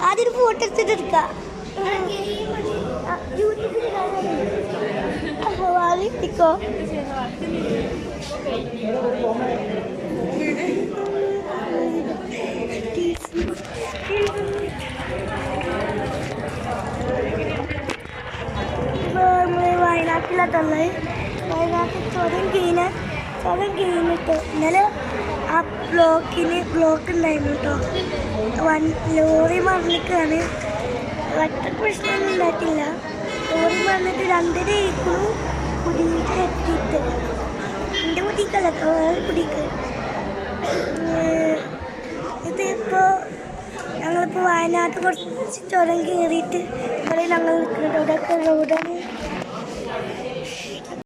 ആദ്യം photo എടുത്തിട്ടെടുക്കാം eco വയനാട്ടിലാട്ടുള്ളത് വയനാട്ടിൽ ചുരം കഴിഞ്ഞിട്ട് ഇന്നലെ ആ ബ്ലോക്ക് ഉണ്ടായിരുന്നു കേട്ടോ ലോറി മറിഞ്ഞിട്ടാണ് ഒറ്റ പ്രശ്നമൊന്നും ഉണ്ടായിട്ടില്ല ലോറി മറിഞ്ഞിട്ട് 2:30 ആയിരിക്കും കുടിയിട്ട് എത്തിയിട്ട് എൻ്റെ കുടിക്കല്ല വേറെ കുടിക്ക് ഇതിപ്പോൾ ഞങ്ങളിപ്പോൾ വയനാട്ടിൽ കുറച്ച് ചുരം കയറിയിട്ട് ഇവിടെ ഞങ്ങൾ നിൽക്കുന്നുണ്ട് ഇവിടെയൊക്കെ റോഡാണ്